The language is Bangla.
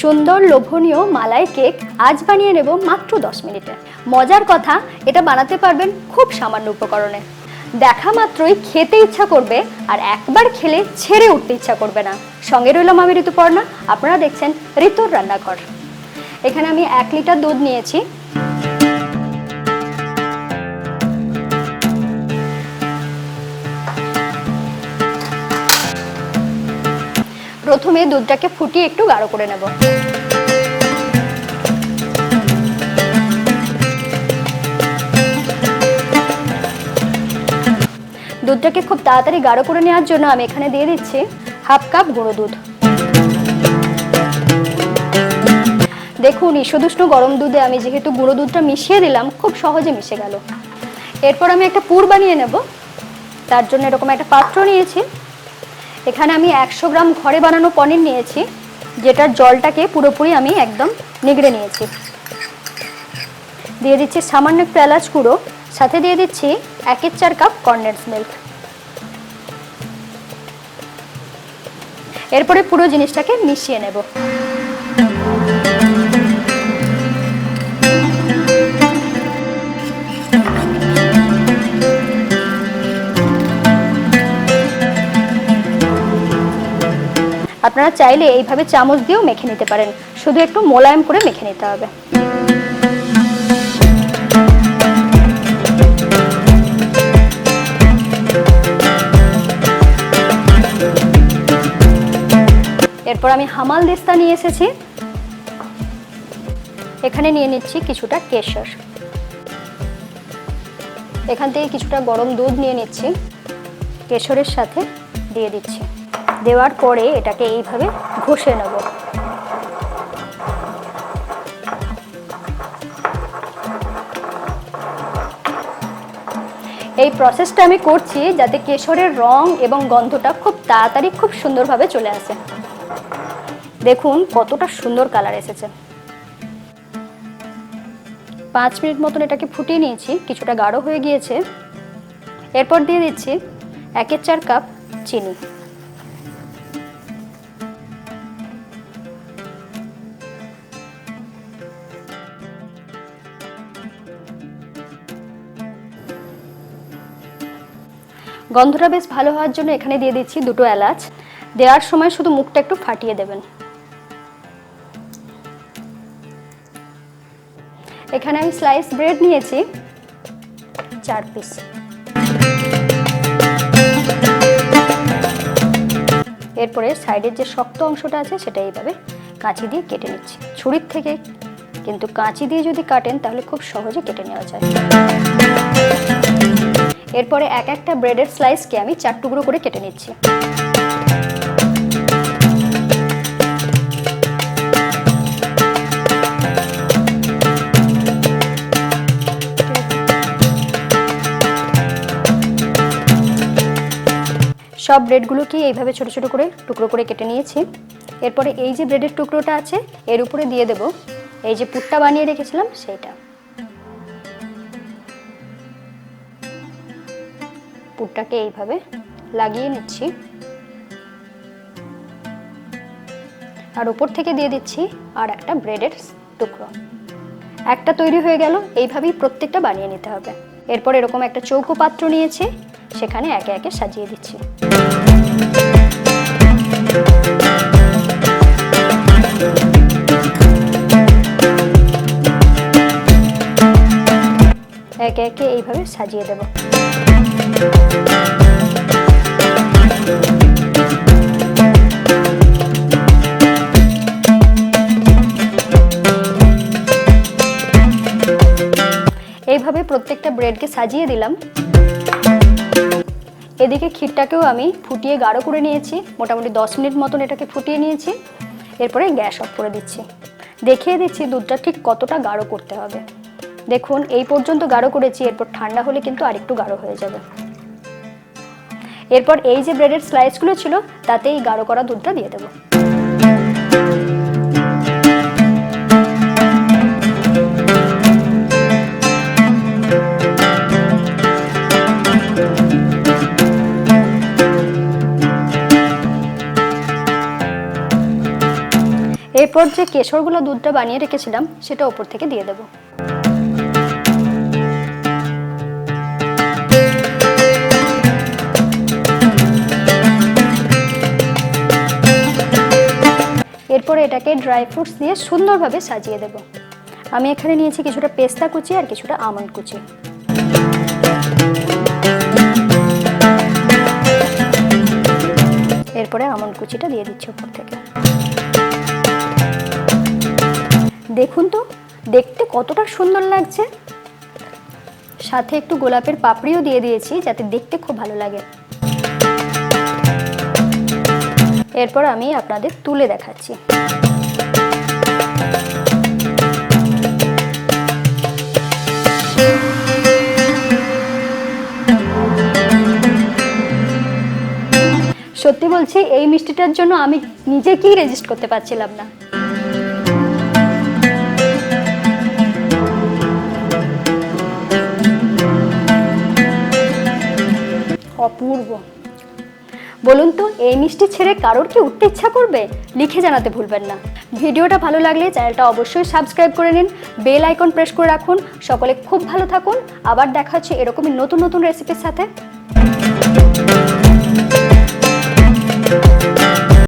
সুন্দর লোভনীয় মালাই কেক আজ বানিয়ে নেব মাত্র 10 মিনিটে। মজার কথা, এটা বানাতে পারবেন খুব সামান্য উপকরণে। দেখা মাত্রই খেতে ইচ্ছা করবে আর একবার খেলে ছেড়ে উঠতে ইচ্ছা করবে না। সঙ্গে রইলাম আমি ঋতুপর্ণা, আপনারা দেখছেন ঋতুর রান্নাঘর। এখানে আমি 1 লিটার দুধ নিয়েছি। প্রথমে দুধটাকে ফুটিয়ে একটু গাঢ় করে নেব। দুধটাকে খুব তাড়াতাড়ি গাঢ় করে নেওয়ার জন্য আমি এখানে দিয়ে দিচ্ছি 1/2 কাপ গুঁড়ো দুধ। দেখুন, ঈষদুষ্ণ গরম দুধে আমি যেহেতু গুঁড়ো দুধটা মিশিয়ে দিলাম, খুব সহজে মিশে গেল। এরপর আমি একটা পুর বানিয়ে নেব। তার জন্য এরকম একটা পাত্র নিয়েছি। এখানে আমি 100 গ্রাম ঘরে বানানো পনির নিয়েছি, যেটার জলটাকে পুরোপুরি আমি একদম নিগড়ে নিয়েছি। দিয়ে দিচ্ছি সামান্য একটু এলাচ গুঁড়ো, সাথে দিয়ে দিচ্ছি 1/4 কাপ কনডেন্স মিল্ক। এরপরে পুরো জিনিসটাকে মিশিয়ে নেব। আপনারা চাইলে এইভাবে চামচ দিয়েও মেখে নিতে পারেন, শুধু একটু মোলায়েম করে মেখে নিতে হবে। এরপর আমি হামাল দিস্তা নিয়ে এসেছি। এখানে নিয়ে নিচ্ছি কিছুটা কেশর। এখান থেকে কিছুটা গরম দুধ নিয়ে নিচ্ছি, কেশরের সাথে দিয়ে দিচ্ছি। দেওয়ার পরে এটাকে এইভাবে ঘষে নেব। এই প্রসেসটা আমি করছি যাতে কেশরের রং এবং গন্ধটা খুব তাড়াতাড়ি খুব সুন্দরভাবে চলে আসে। দেখুন কতটা সুন্দর কালার এসেছে। 5 মিনিট মতন এটাকে ফুটিয়ে নিয়েছি, কিছুটা গাঢ় হয়ে গিয়েছে। এরপর দিয়ে দিচ্ছি 1/4 কাপ চিনি। গন্ধটা বেশ ভালো হওয়ার জন্য এখানে দিয়ে দিচ্ছি 2টো এলাচ। দেওয়ার সময় শুধু মুখটা একটু ফাটিয়ে দেবেন। এখানে আমি স্লাইস ব্রেড নিয়েছি 4 পিস। এরপরে সাইডের যে শক্ত অংশটা আছে সেটা এইভাবে কাঁচি দিয়ে কেটে নিচ্ছি। ছুরির থেকে কিন্তু কাঁচি দিয়ে যদি কাটেন তাহলে খুব সহজে কেটে নেওয়া যায়। এরপরে একটা ব্রেডের স্লাইসকে আমি 4 টুকরো করে কেটে নিচ্ছি। সব ব্রেডগুলোকে এইভাবে ছোট ছোট করে টুকরো করে কেটে নিয়েছি। এরপরে এই যে ব্রেডের টুকরোটা আছে এর উপরে দিয়ে দেব এই যে পুরটা বানিয়ে রেখেছিলাম সেইটা। পুরটাকে এইভাবে লাগিয়ে নিচ্ছি আর উপর থেকে দিয়ে দিচ্ছি আর একটা ব্রেডের টুকরো। একটা তৈরি হয়ে গেল। এইভাবেই প্রত্যেকটা বানিয়ে নিতে হবে। এরপর এরকম একটা চৌকো পাত্র নিয়েছি, সেখানে একে একে সাজিয়ে দিচ্ছি। একে একে এইভাবে সাজিয়ে দেব। এইভাবে প্রত্যেকটা ব্রেডকে সাজিয়ে দিলাম। এদিকে ক্ষীরটাকেও আমি ফুটিয়ে গাঢ় করে নিয়েছি। মোটামুটি 10 মিনিট মতন এটাকে ফুটিয়ে নিয়েছি। এরপরে গ্যাস অফ করে দিচ্ছি। দেখিয়ে দিচ্ছি দুধটা ঠিক কতটা গাঢ় করতে হবে। দেখুন এই পর্যন্ত গাঢ় করেছি, এরপর ঠান্ডা হলে কিন্তু আরেকটু গাঢ় হয়ে যাবে। এরপর এই যে ব্রেডের স্লাইসগুলো ছিল তাতে এই গাঢ় করা দুধটা দিয়ে দেবো। এরপর যে কেশরগুলো দুধটা বানিয়ে রেখেছিলাম সেটা ওপর থেকে দিয়ে দেব। এরপর এটাকে ড্রাই ফ্রুটস দিয়ে সুন্দরভাবে সাজিয়ে দেব। আমি এখানে নিয়েছি কিছুটা পেস্তা কুচি আর কিছুটা আমন্ড কুচি। এরপরে আমন্ড কুচিটা দিয়ে দিচ্ছি উপর থেকে। দেখুন তো দেখতে কতটা সুন্দর লাগছে। সাথে একটু গোলাপের পাপড়িও দিয়ে দিয়েছি যাতে দেখতে খুব ভালো লাগে। এরপর আমি আপনাদের তুলে দেখাচ্ছি। সত্যি বলছি এই মিষ্টিটার জন্য আমি নিজেকেই রেজিস্ট করতে পারছিলাম না। অপূর্ব। বলুন তো এই মিষ্টি ছেড়ে কারোর কি উঠতে ইচ্ছা করবে? লিখে জানাতে ভুলবেন না। ভিডিওটা ভালো লাগলে চ্যানেলটা অবশ্যই সাবস্ক্রাইব করে নিন, বেল আইকন প্রেস করে রাখুন। সকলে খুব ভালো থাকুন। আবার দেখা হচ্ছে এরকমই নতুন নতুন রেসিপির সাথে।